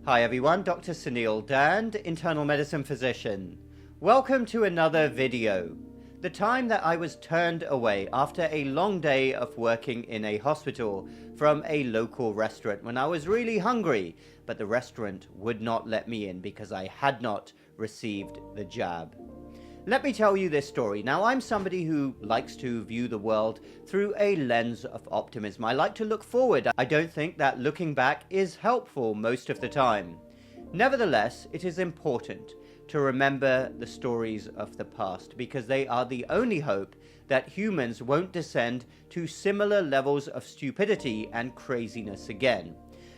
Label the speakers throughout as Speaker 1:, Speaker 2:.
Speaker 1: Hi everyone, Dr. Suneel, Dhand, internal medicine physician. Welcome to another video. The time that I was turned away after a long day of working in a hospital from a local restaurant when I was really hungry, but the restaurant would not let me in because I had not received the jab. Let me tell you this story. Now, I'm somebody who likes to view the world through a lens of optimism. I like to look forward. I don't think that looking back is helpful most of the time. Nevertheless, it is important to remember the stories of the past because they are the only hope that humans won't descend to similar levels of stupidity and craziness again.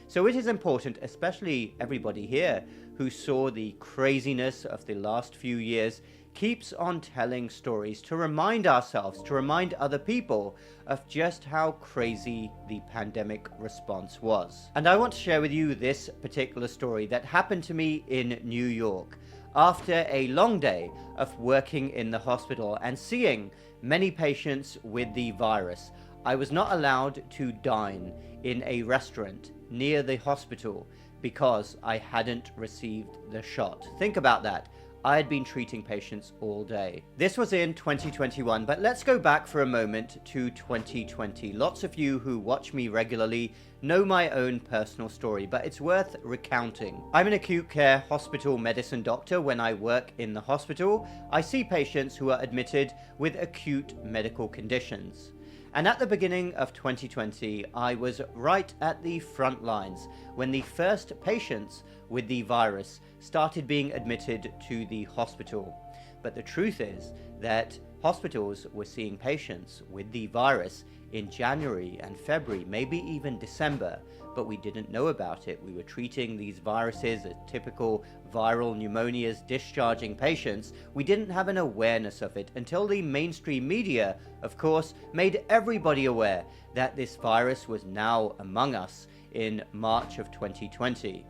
Speaker 1: So it is important, especially everybody here who saw the craziness of the last few years, keeps on telling stories to remind ourselves, to remind other people of just how crazy the pandemic response was. And I want to share with you this particular story that happened to me in New York after a long day of working in the hospital and seeing many patients with the virus. I was not allowed to dine in a restaurant near the hospital because I hadn't received the shot. Think about that. I had been treating patients all day. This was in 2021, but let's go back for a moment to 2020. Lots of you who watch me regularly know my own personal story, but it's worth recounting. I'm an acute care hospital medicine doctor. When I work in the hospital, I see patients who are admitted with acute medical conditions. And at the beginning of 2020, I was right at the front lines when the first patients with the virus started being admitted to the hospital. But the truth is that hospitals were seeing patients with the virus in January and February, maybe even December, but we didn't know about it. We were treating these viruses as typical viral pneumonias, discharging patients. We didn't have an awareness of it until the mainstream media, of course, made everybody aware that this virus was now among us in March of 2020.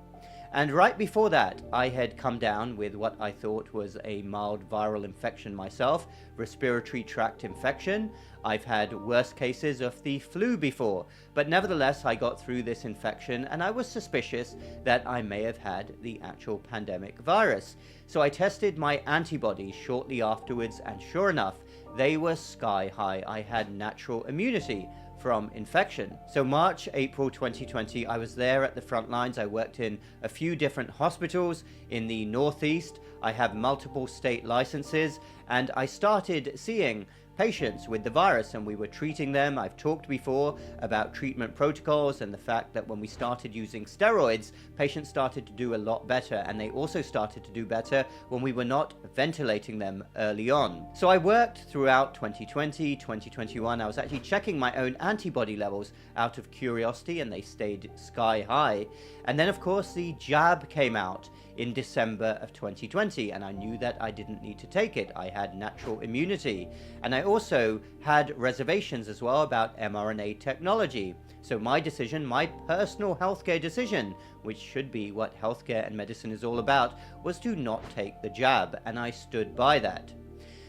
Speaker 1: And right before that, I had come down with what I thought was a mild viral infection myself, respiratory tract infection. I've had worse cases of the flu before, but nevertheless, I got through this infection and I was suspicious that I may have had the actual pandemic virus. So I tested my antibodies shortly afterwards, and sure enough, they were sky high. I had natural immunity from infection. So March, April 2020, I was there at the front lines. I worked in a few different hospitals in the Northeast. I have multiple state licenses, and I started seeing patients with the virus, and we were treating them. I've talked before about treatment protocols and the fact that when we started using steroids, patients started to do a lot better, and they also started to do better when we were not ventilating them early on. So I worked throughout 2020, 2021. I was actually checking my own antibody levels out of curiosity, and they stayed sky high. And then, of course, the jab came out in December of 2020, and I knew that I didn't need to take it. I had natural immunity, and I also had reservations as well about mRNA technology. So my decision, my personal healthcare decision, which should be what healthcare and medicine is all about, was to not take the jab, and I stood by that.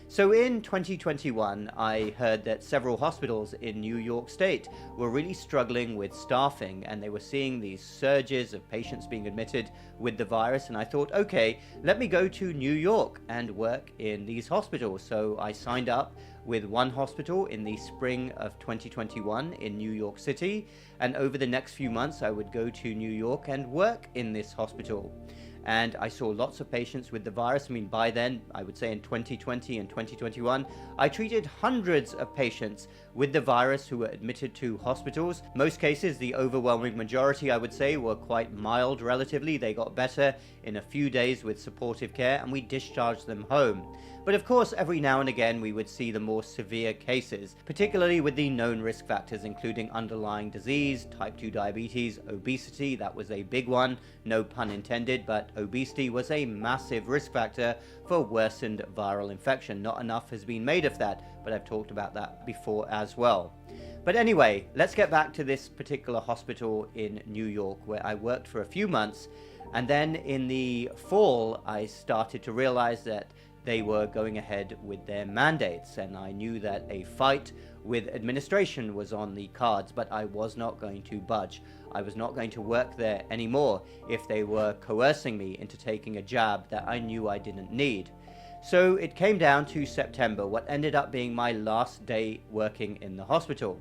Speaker 1: So in 2021, I heard that several hospitals in New York State were really struggling with staffing, and they were seeing these surges of patients being admitted with the virus. And I thought, okay, let me go to New York and work in these hospitals. So I signed up with one hospital in the spring of 2021 in New York City. And over the next few months, I would go to New York and work in this hospital. And I saw lots of patients with the virus. I mean, by then, I would say in 2020 and 2021, I treated hundreds of patients with the virus who were admitted to hospitals. Most cases, the overwhelming majority, I would say, were quite mild relatively. They got better in a few days with supportive care, and we discharged them home. But of course, every now and again, we would see the more severe cases, particularly with the known risk factors, including underlying disease, type 2 diabetes, obesity. That was a big one, no pun intended, but obesity was a massive risk factor for worsened viral infection. Not enough has been made of that, but I've talked about that before as well. But anyway, let's get back to this particular hospital in New York where I worked for a few months. And then in the fall, I started to realize that they were going ahead with their mandates, and I knew that a fight with administration was on the cards, but I was not going to budge. I was not going to work there anymore if they were coercing me into taking a jab that I knew I didn't need. So it came down to September, what ended up being my last day working in the hospital.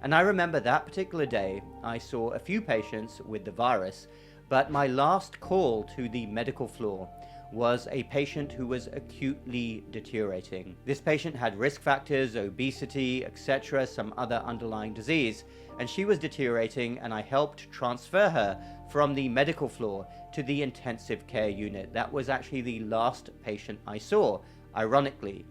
Speaker 1: And I remember that particular day, I saw a few patients with the virus, but my last call to the medical floor was a patient who was acutely deteriorating. This patient had risk factors, obesity, etc., some other underlying disease, and she was deteriorating, and I helped transfer her from the medical floor to the intensive care unit. That was actually the last patient I saw, ironically.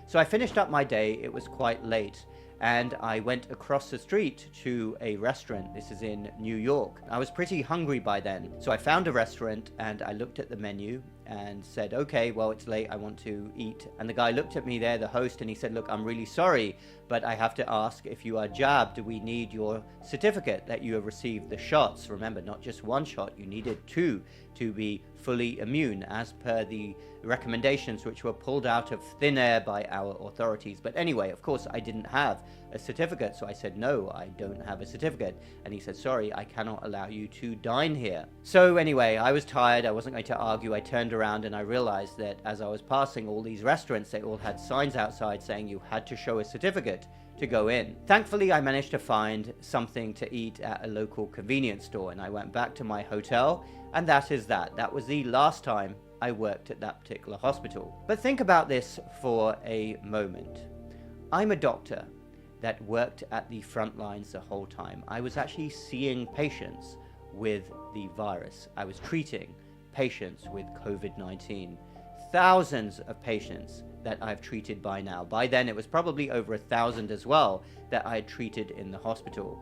Speaker 1: So I finished up my day, it was quite late, and I went across the street to a restaurant. This is in New York. I was pretty hungry by then, so I found a restaurant and I looked at the menu and said, okay, well, it's late, I want to eat. And the guy looked at me there, the host, and he said, look, I'm really sorry, but I have to ask, if you are jabbed, we need your certificate that you have received the shots. Remember, not just one shot, you needed 2 to be fully immune, as per the recommendations which were pulled out of thin air by our authorities. But anyway, of course, I didn't have a certificate, so I said, no, I don't have a certificate. And he said, sorry, I cannot allow you to dine here. So anyway, I was tired, I wasn't going to argue. I turned around and I realized that as I was passing all these restaurants, they all had signs outside saying you had to show a certificate to go in. Thankfully, I managed to find something to eat at a local convenience store, and I went back to my hotel, and that is that. That was the last time I worked at that particular hospital. But think about this for a moment. I'm a doctor that worked at the front lines the whole time. I was actually seeing patients with the virus. I was treating patients with COVID-19. Thousands of patients that I've treated by now. By then it was probably over 1,000 as well that I had treated in the hospital.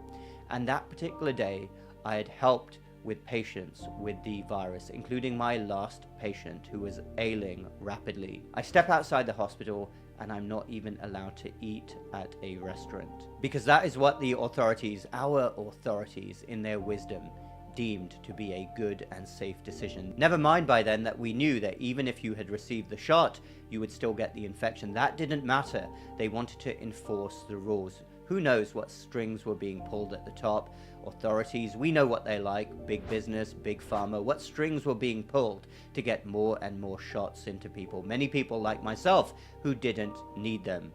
Speaker 1: And that particular day I had helped with patients with the virus, including my last patient who was ailing rapidly. I step outside the hospital and I'm not even allowed to eat at a restaurant, because that is what the authorities, our authorities in their wisdom, deemed to be a good and safe decision. Never mind by then that we knew that even if you had received the shot, you would still get the infection. That didn't matter. They wanted to enforce the rules. Who knows what strings were being pulled at the top? Authorities, we know what they like, big business, big pharma, what strings were being pulled to get more and more shots into people. Many people like myself who didn't need them.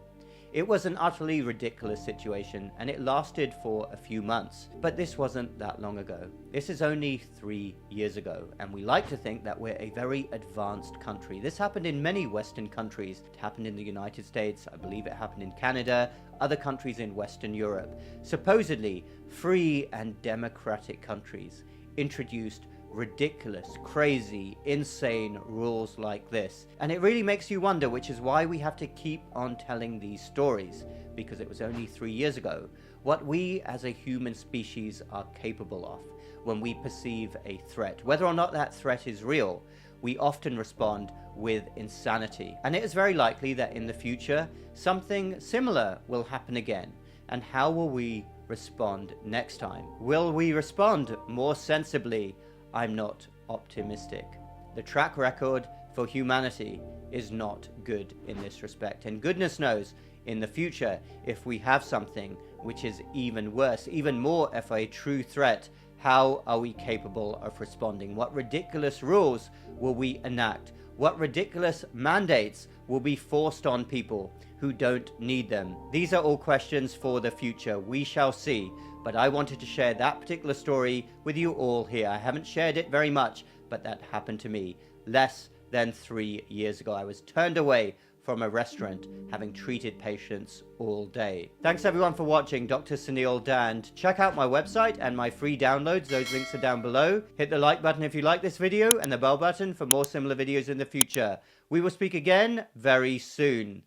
Speaker 1: It was an utterly ridiculous situation, and it lasted for a few months. But this wasn't that long ago. This is only 3 years ago, and we like to think that we're a very advanced country. This happened in many Western countries. It happened in the United States, I believe it happened in Canada, other countries in Western Europe. Supposedly free and democratic countries introduced ridiculous, crazy, insane rules like this. And it really makes you wonder, which is why we have to keep on telling these stories, because it was only 3 years ago, what we as a human species are capable of when we perceive a threat. Whether or not that threat is real, we often respond with insanity. And it is very likely that in the future, something similar will happen again. And how will we respond next time? Will we respond more sensibly? I'm not optimistic. The track record for humanity is not good in this respect. And goodness knows, in the future, if we have something which is even worse, even more of a true threat, how are we capable of responding? What ridiculous rules will we enact? What ridiculous mandates will be forced on people who don't need them? These are all questions for the future. We shall see. But I wanted to share that particular story with you all here. I haven't shared it very much, but that happened to me less than 3 years ago. I was turned away from a restaurant having treated patients all day. Thanks everyone for watching. Dr. Suneel Dhand. Check out my website and my free downloads. Those links are down below. Hit the like button if you like this video and the bell button for more similar videos in the future. We will speak again very soon.